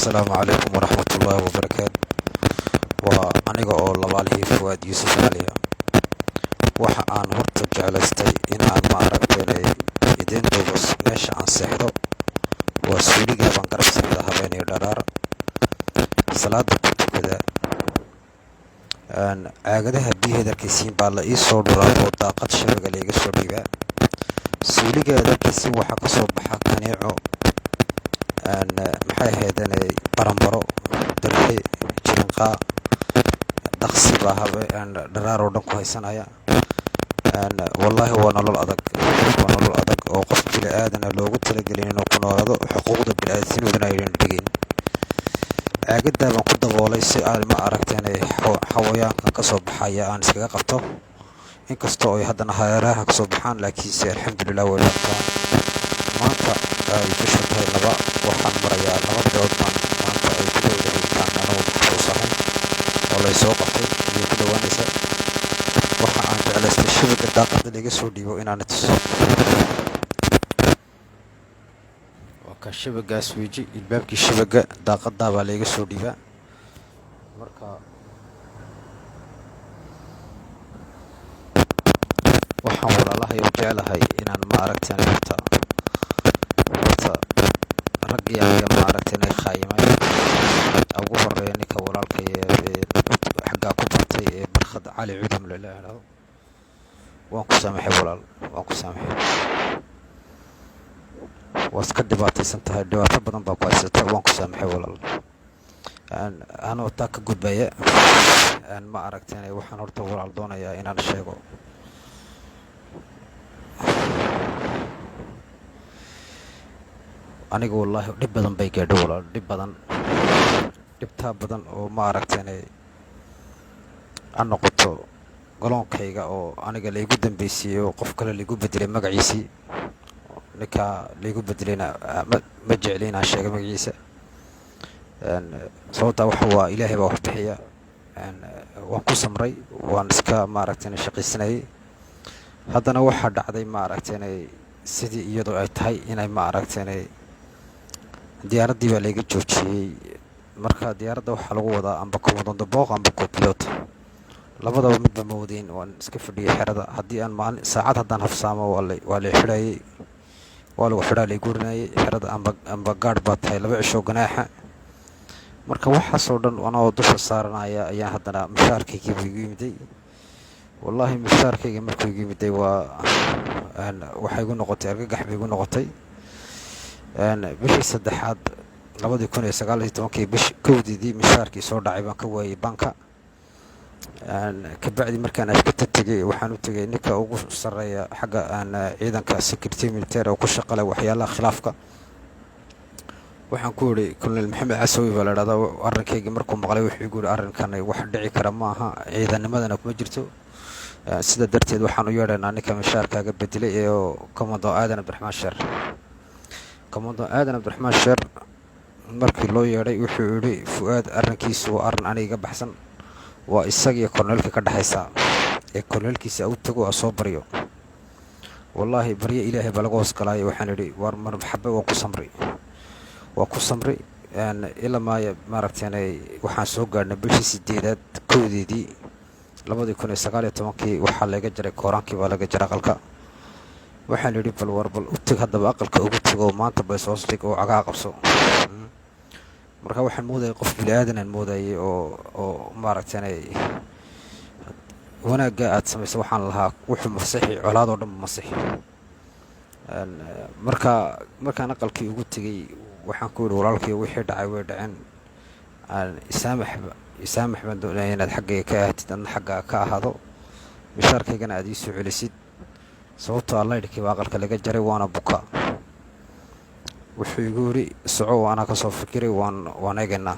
السلام عليكم ورحمة الله وبركاته. وأنيقا أو لبالهي فؤاد يوسف عليا waxa aan horta jeclaystay in aan ma aragtay idin duubas meesha aan seexdo waa suuliga baan garabsada habeenay dharaar salaada ku tukada caagadaha biyaheedarkiisiin baa la ii soo dhuraa oo daaqad shabaga la iga soo dhiibaa suuligeedarkiisiin waxaa ka soo baxa kaneeco maxay ahaydeen baranbaro darxi jirinqaa dhaqsi baa dharaar oo dhan ku haysanaya والله هو نلول أدق أو قف بلا آدنا لو قلت لجلين إنه كنا هذا حقوق بالآدمين ودنا يرنتجين أجد ما قد والله سؤال ما أردت أنا حويان كصوب حياة أنا سكاك قطه إن كستوي هذا نهاية كصوب حان لكن الحمد لله ولا ما أنت يفشل هاي لبا وحن مريا لما بدأت ما أنت يكتب كان أنا وصحيح والله يسوق فيه يكتب ونسى waxa aan jeclaystay shabaga daaqada laga soo dhiibo inaan tuso waa ka shabagaas weeji ilbaabkii shabaga daaqada baa laga soo dhiibaa marka waxaan walaalahay u jeclahay inaan ma aragtaan horta raggii aniga ma aragtaan khaayimay ugu horeeya ninka walaalkay xaggaa ku bartay ee barkhad cali cudum la yiraahdo waan ku saamaxay walaal waan ku saamaxay waad ka dhibaataysan tahay dhibaato badan baa ku haysata waan ku saamaxay walaal anoo taa ka gudbaya ma aragtaan waxaan horta walaal doonayaa inaan sheego aniga wallaahi dhib badan bay gaadhay walaal dhibtaa badan oo ma aragtaan aan noqoto galoonkayga oo aniga laygu dambeysiyey oo qof kale laygu bedelay magaciisii ninka laygu bedelayna ma jecli inaan sheega magaciisa sababtaa waxa waa ilaahay baa wax bixiya waan ku samray waan iska ma aragtaan shaqaysanayay haddana waxaa dhacday ma aragtaan sidii iyadoo ay tahay inay ma aragtaan diyaaraddii baa layga joojiyey marka diyaaradda waxaa lagu wadaa amba komodondo booq amba copiloot labadaba midba ma wadayn waan iska fadhiyay xerada haddii aan maalin saacad haddaan hafsaamo waa la xidhayay waa lagu xidhaa lay gurinayay xerada amba gaadh baa tahay 2 cisho ganaaxa marka waxaasoo dhan anoo dusha saaranaya ayaan haddana mushaarkaygii igu yimiday wallaahi mushaarkayga markuu igu yimiday waxay igu noqotay argagax bay igu noqotay bishii saddexaad 2019 bish kowdii mushaarkii soo dhacay baan ka waayay banka kabacdi markaan ashkata tagay waxaan u tagay ninka ugu sareeya xagga ciidanka security military oo ku shaqale waxyaalaha khilaafka waxaan ku yiri Colonel Maxamed Casawi baa la yiraahdaa arrinkayga markuu maqlay wuxuu igu yiri arrinkan wax dhici kara ma aha ciidanimadana kuma jirto sida darteed waxaan u yeedhanaa ninka mushaarkaaga bedelay ee Commando Aadan Abdiraxmaan Sheer markii loo yeedhay wuxuu yiri Fuad arrinkiisu waa arrin aniga baxsan waa isaga korneelka ka dhaxaysa ee korneelkiisa uu tago soo bariyo wallahi bariya ilaahay baa laga hoos galay waxaan yiri war marxaba waa ku samray ila ma aragtaan waxaan soo gaarnay bishii 8aad kowdeedii 2019 waxaa laga jaray kooraankii baa laga jaray aqalka waxaan yiri bal u tag hadaba aqalka ugu tago maanta bay soo stig oo cagaa qabso marka waxaan mooday qof bilaadan aan mooday oo ma aragtaan wanaaga aad sameeyso waxaan lahaa wuxuu masaxi colaad oo dhan masaxi markaan aqalkii ugu tagay waxaan ku yiri walaalkii wixii dhacay way dhaceen isaamax baan doonayay inaad xaggayga ka ahaatid adna xagga ka ahaado mishaarkaygana aad ii soo celisid sababtoo ah laydhkii baa aqalka laga jaray waana buka wuxuu igu yiri soco waana ka soo fikiray waan eeganaa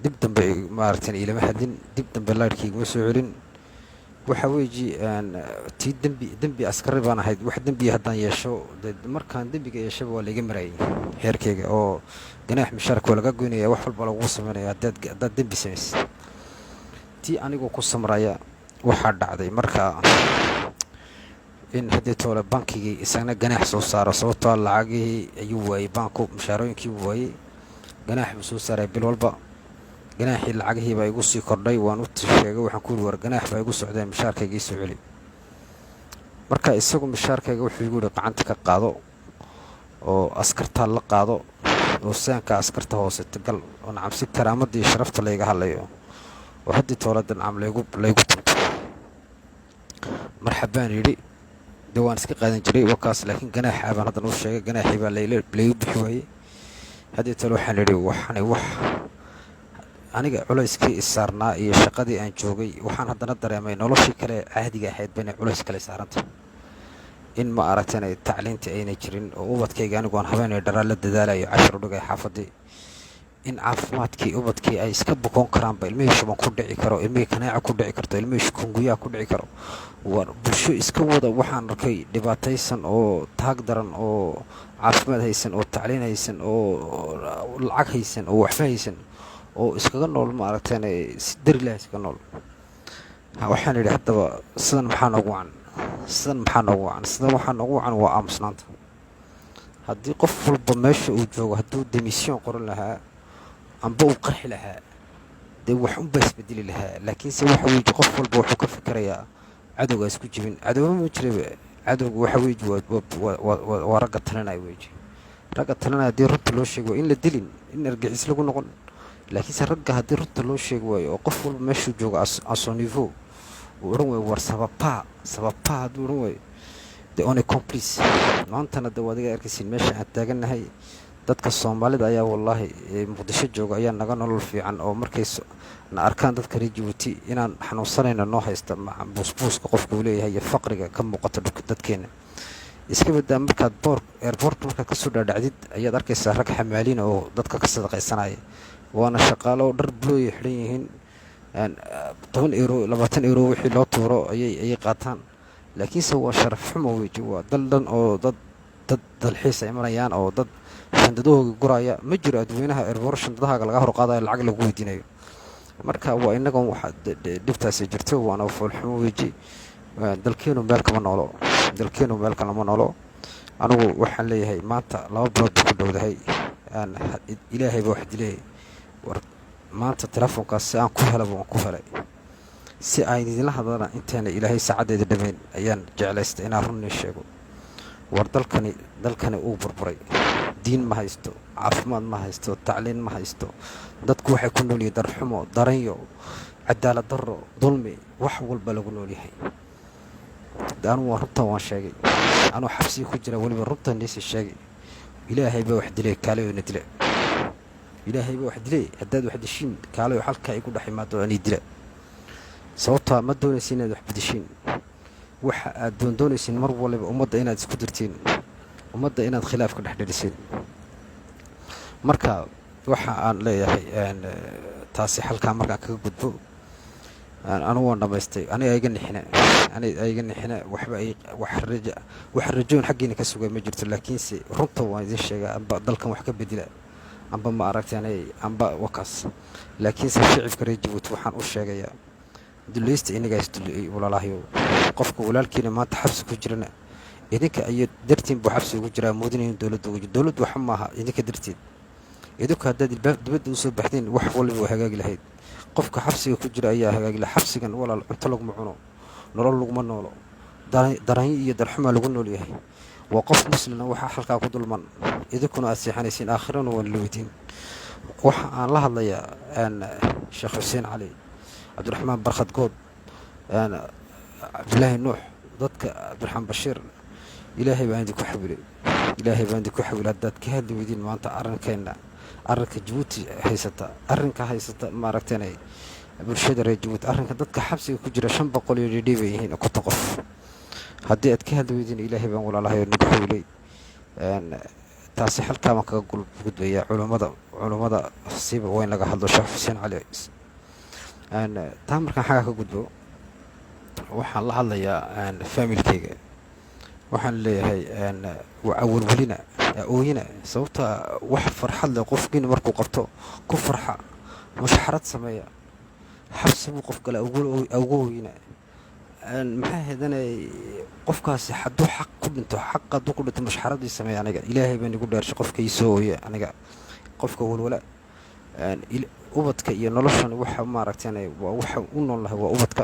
dib dambe ma aragtaan ilama hadin dib dambe laydhkii ma soo celin waxa weeji tii dambi askari baan ahayd wax dambi haddaan yeesho markaan dambiga yeesho waa laga maray heerkayga oo ganaax mushaarka laga goynaya wax walba lagu sameeyaa haddaad dambi sameeyay tii anigu ku samraya waxaa dhacday marka in haddii toole bankigii isagna ganaax soo saaro sababtoo lacagihii ayuu waayay banku mushaarooyinkii waayay ganaax buu soo saaray bil walba. ganaaxii lacagihii baa igu sii kordhay. waan u sheegay, waxaan ku yidhi war ganaax baa igu socdeen, mishaarkayga ii soo celi. marka isagu mishaarkayga wuxuu igu yidhi gacanta ka qaado oo askartaa la qaado oo saanka askarta hooseta gal oo nacam si karaamadda iyo sharafta layga hadlayo oo haddii toolada nacam laygu tunto. marxabaan yidhi. dee waan iska qaadan jiray wakaas, laakiin ganaaxa baan haddan u sheegay. ganaaxii baa laygu bixi waayey. haddii tole waxaan idhi waxani wax aniga culayskii issaarnaa iyo shaqadii aan joogay, waxaan haddana dareemay noloshii kale caadiga ahayd ba inay culays kale saaranta. in ma aragtay tacliintii aynay jirin oo ubadkayga anigu aan habeenay dharaa la dadaalayo cashar u dhigay xaafadii. in caafimaadkii ubadkii ay iska bukoon karaanba, ilmihii shuban ku dhici karo, ilmihii kanaaca ku dhici karto, ilmihii shukunguyaa ku dhici karo. war bulsho iska wada waxaan arkay dhibaataysan oo taag daran oo caafimaad haysan oo tacliin haysan oo lacag haysan oo waxba haysan oo iskaga nool ma aragtay si darilah iskaga nool. waxaan idhi haddaba sidan maxaa noogu wacan sidan waxaa noogu wacan waa aamusnaanta. haddii qof walba meesha uu joogo hadduu demisyon qoran lahaa amba uu qarxi lahaa, dee wax unbaa isbedeli lahaa. laakiinse waxa weeye qof walba wuxuu ka fikirayaa cadowgaa isku jibin. cadowba ma jiraba. cadowga waxa weeye waa ragga talinaya weeye. ragga talinaya haddii runta loo sheegi waayo in la dilin, in argixis lagu noqon. laakiinse ragga haddii runta loo sheegi waayo oo qof walba meeshuu joogo asonivo uu odhan waayo war sababaa hadduu odhan waayo de one complice. maantana de waad iga arkaysiin meesha aan taagannahay. dadka soomaalida ayaa wallaahi muqdisho jooga ayaa naga nolol fiican oo markay na arkaan dadka reer Jabuuti inaan xanuunsanayno noo haysta buusbuuska qofka uu leeyahay iyo faqriga ka muuqata dadkeena. iska badaa markaad airport markaad ka soo dhaadhacdid ayaad arkaysaa rag xamaaliin oo dadka ka sadaqaysanaya. waana shaqaalo dhar bulooya xidhan yihiin. 10 euro 20 euro wixii loo tuuro ayay qaataan. laakiinse waa sharaf xumo weeye. waa dal dhan oo dad dalxiis ay imanayaan oo dad shandadahooga guraya. ma jiro adweynaha airport shandadahaaga laga hor qaadayo lacag lagu weydiinayo. marka waa inagoon waxa dhibtaasi jirto. waana foolxumo weeye. dalkeenu meel kama noolo. anigu waxaan leeyahay maanta 2 bilood ku dhowdahay. ilaahay baa wax dilay. war maanta telefoonkaas si aan ku helay si ay idinla hadlaan inteena ilaahay saacadeeda dhameyn ayaan jeclaystay inaan runni sheego. war dalkani uu burburay. diin ma haysto, caafimaad ma haysto, tacliin ma haysto. dadku waxay ku nool yihiin darxumo, daranyo, cadaalad darro, dulmi, wax walba lagu nool yahay. anu runtan waan sheegay. anuu xabsiga ku jira weliba runtan niisi sheegay. ilaahay baa wax dilay kaaleyoona dila. ilaahay baa wax dilay. haddaad wax dishiin kaaleyo halkaa igu dhex imaado ani dila. sababtaa ma doonaysin inaad wax bedeshiin. waxa aad doonaysin mar waliba ummadda inaad isku dirtiin, ummadda inaad khilaaf ka dhex dhaliseen. marka waxa aan leeyahay taasi halkaa markaan kaga gudbo. anu waan dhamaystay. aniga iga nixina waxba wax rajoon xaggiina ka sugay ma jirto. laakiinse runta waan idin sheegaa amba dalkan wax ka bedela amba ma aragtay amba wakaas. laakiinse shicibka reer Jabuuti waxaan u sheegayaa dulaysta inaga walaalahyo. qofka walaalkiina maanta xabsi ku jirana idinka ay dartiin buu xabsi ugu jiraa moodinayn dowladdu waxa maaha idinka dartiin. idinku haddaad dibadda u soo baxdeen wax waliba hagaagi lahayd. qofka xabsiga ku jira ayaa hagaagi lahaa. xabsigan walaal cunto laguma cuno, nolol laguma noolo, daranyo iyo darxuma lagu nool yahay. waa qof muslina waxaa halkaa ku dulman. idinkuna aad seexanaysiin aakhirana waan la weydiin. waxa aan la hadlayaa sheekh xuseen cali, cabdiraxmaan barkhad good, cabdilaahi nuux, dadka cabdiraxmaan bashiir. ilaahay baan idinku xawilay. haddaad ka hadli weydiin maanta arrinka Jabuuti haysata maaragtay bulshada reer Jabuuti. arrinka dadka xabsiga ku jira 500 iyo dhidhiib ay yihiin 50 qof. haddii aad ka hadli weydiin ilaahay baan walaalahay nagu xawilay. taasi halkaa ma kaga gudbaya culimada siiba weyn laga hadlo sheekh xuseen cali. taa markaan xagaa ka gudbo waxaan la hadlayaa familkeyga. waxaan leeyahay awalwelina ooyina. sababta wax farxad leh qofkiina markuu qabto ku farxa, mushxarad sameeya. xabsi buu qof kale ugu ooyina. maxaa hedanay qofkaasi hadduu xaq ku dhinto mushxaradii sameeya. aniga ilaahay baan igu dhaarshay qofkay soo ooya aniga qofka walwala ubadka iyo noloshan waxa maaragtay waa waxa u noolnahay waa ubadka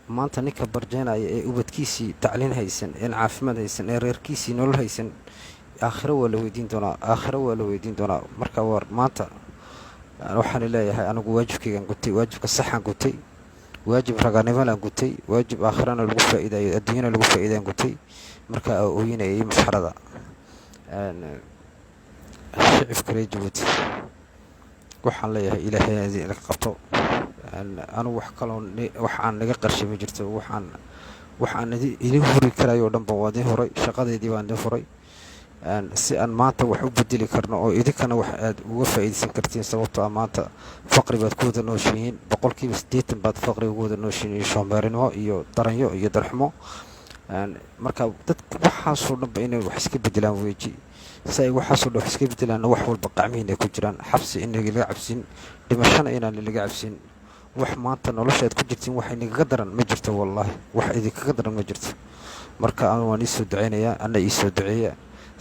maanta ninka barjeenaya ee ubadkiisii tacliin haysan een caafimaad haysan ee reerkiisii nolol haysan aakhiro waa la weydiin doonaa marka war maanta waxaan leeyahay anigu waajibkaygaan gutay waajibka saxaan gutay waajib raganimalaan gutay waajib aakhirana lagu faa'iidayo adduunyana lagu faa'iidaan gutay marka ooyinayay masxarada shicibka reer Jabuuti waxaan leeyahay ilaahay idin qabto anu wax aan naga qarshay ma jirto waxaan idin huri karayo dhanba waa idin horay shaqadeedii baan idin furay si aan maanta wax u bedeli karno oo idinkana wax aad uga faa'iideysan kartiin sababtoo ah maanta faqri baad ku wada nooshihiin 80% baad faqri ugu wada nooshihiin shoomeerinimo iyo daranyo iyo darxumo marka dadku waxaasoo dhanba inay wax iska bedelaan weeji si ay waxaasoo dhan wax iska bedelaan wax walba qacmihiina ku jiraan xabsi in laga cabsin dhimashana inaan laga cabsin wax maanta noloshaad ku jirtiin wax inaga daran ma jirto wallahi wax idinkaga daran ma jirto marka aan waan isoo duceynayaa ana isoo duceeya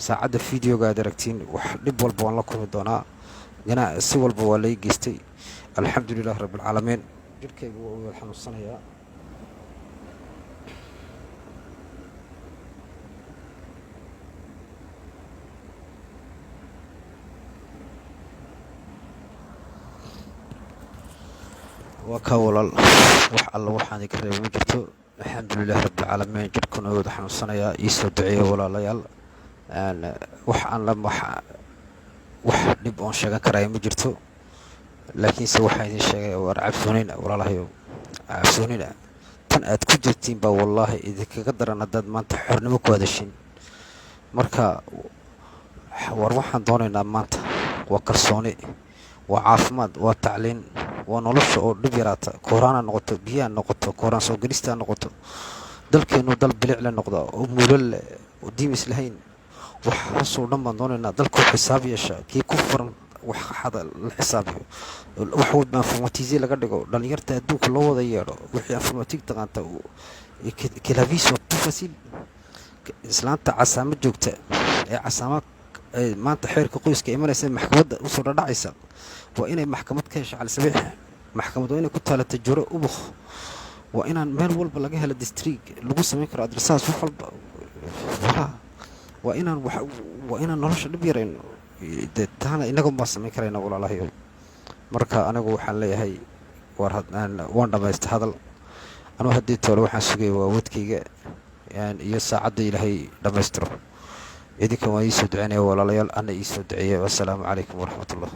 saacada fiidiyoga aad aragtiin wax dhib walba waan la kulmi doonaa si walba waa lay geystay alxamdulillaah rabbil caalamiin jirkaygu waa xanuunsanayaa waa ka walaal wax alla waxaan iga reebay ma jirto alxamdulillaah rabbil caalamiin jirkuna waa xanuunsanayaa isoo duceeya walaalayaal wax dhib oon sheegan karaya ma jirto laakiinse waxaan idin sheegay war cabsoonina walaalahayow cabsoonina tan aad ku jirtiin baa wallaahi idinkaga daran haddaad maanta xornimo ku hadashin marka war waxaan doonaynaa maanta waa kalsooni waa caafimaad waa tacliin waa nolosha oo dhib yaraata kooraan noqoto biyaha noqoto kooraan soo galista noqoto dalkeenu dal bilic la noqdo oo muulal oo diimis lahayn waxaasoo dhan baan doonaynaa dalkoo xisaab yeesha kii ku furan wax xada la xisaabiyo wax walba informatize laga dhigo dhalinyarta adduunka loo wada yeedho wixii informatic taqaanta kilaviso fasil islaanta casaamo joogta ee casaamaad maanta xeerka qoyska imanaysa maxkamadda u soo dhacaysa waa inay maxkamad ka hesho cali sabiix maxkamad waa inay ku taalata juro ubukh waa inaan meel walba laga helo district lagu samayn karo adresaas wax walba waa inaan nolosha dhib yarayno taana inaga ma samayn karayna walaalahayo marka anigu waxaan leeyahay waan dhamaystay hadal anuu haddii toole waxaan sugaya waa wadkayga iyo saacadda ilaahay dhammaystiro idinkan waan iisoo duceynaya walaalayaal ana iisoo duceeya wassalaamu calaykum waraxmatullah